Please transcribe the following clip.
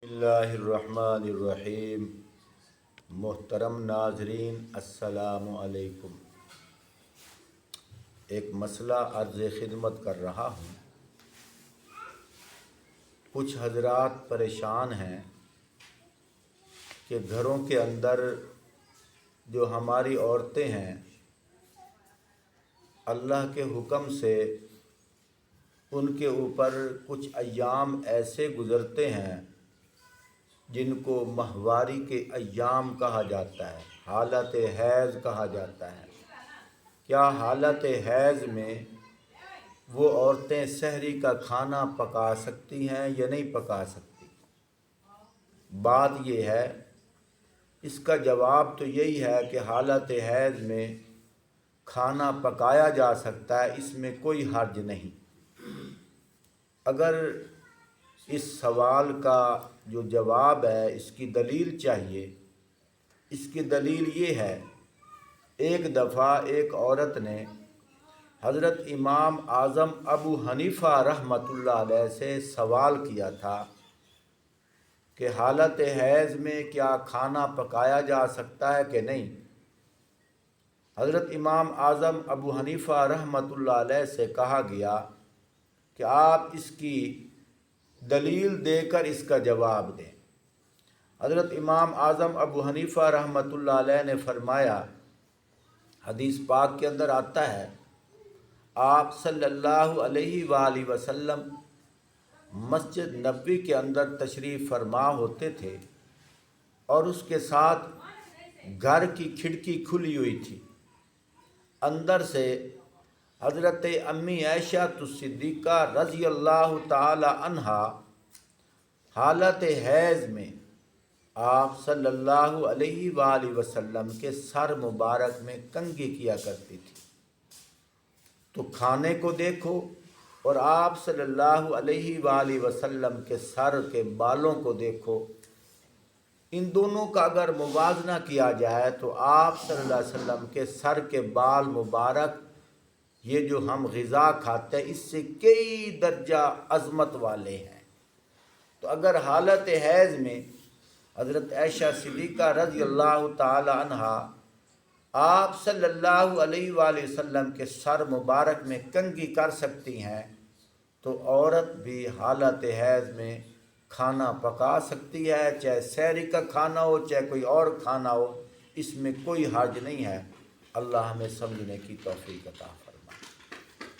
बिस्मिल्लाहिर्रहमानिर्रहीम। मोहतरम नाजरीन, अस्सलामु अलैकुम। एक मसला अर्ज़ खिदमत कर रहा हूँ। कुछ हजरात परेशान हैं कि घरों के अंदर जो हमारी औरतें हैं, अल्लाह के हुक्म से उनके ऊपर कुछ अय्याम ऐसे गुज़रते हैं जिनको माहवारी के अय्याम कहा जाता है, हालत हैज़ कहा जाता है। क्या हालत हैज़ में वो औरतें सहरी का खाना पका सकती हैं या नहीं पका सकती? बात ये है, इसका जवाब तो यही है कि हालत हैज़ में खाना पकाया जा सकता है, इसमें कोई हर्ज नहीं। अगर इस सवाल का जो जवाब है, इसकी दलील चाहिए। इसकी दलील ये है, एक दफ़ा एक औरत ने हज़रत इमाम आज़म अबू हनीफ़ा रहमतुल्लाह अलैह से सवाल किया था कि हालत हैज़ में क्या खाना पकाया जा सकता है कि नहीं। हज़रत इमाम आज़म अबू हनीफ़ा रहमतुल्लाह अलैह से कहा गया कि आप इसकी दलील देकर इसका जवाब दें। हज़रत इमाम आज़म अबू हनीफ़ा रहमतुल्लाह अलैह ने फरमाया, हदीस पाक के अंदर आता है, आप सल्लल्लाहु अलैहि वसल्लम मस्जिद नबवी के अंदर तशरीफ़ फरमा होते थे और उसके साथ घर की खिड़की खुली हुई थी। अंदर से हज़रत अम्मी आयशा सिद्दीक़ा रज़ी अल्लाह ताला अन्हा हालत हैज़ में आप सल्लल्लाहु अलैहि वसल्लम के सर मुबारक में कंघी किया करती थी। तो खाने को देखो और आप सल्लल्लाहु अलैहि वसल्लम के सर के बालों को देखो, इन दोनों का अगर मुवाजना किया जाए तो आप सल्लल्लाहु अलैहि वसल्लम के सर के बाल मुबारक, ये जो हम ग़िज़ा खाते हैं, इससे कई दर्जा अज़मत वाले हैं। तो अगर हालत हैज़ में हज़रत आयशा सिद्दीक़ा रज़ी अल्लाह ताला अन्हा आप सल्लल्लाहु अलैहि वसल्लम के सर मुबारक में कंघी कर सकती हैं, तो औरत भी हालत हैज़ में खाना पका सकती है, चाहे सहरी का खाना हो चाहे कोई और खाना हो, इसमें कोई हर्ज नहीं है। अल्लाह हमें समझने की तौफ़ीक़ अता फरमाए।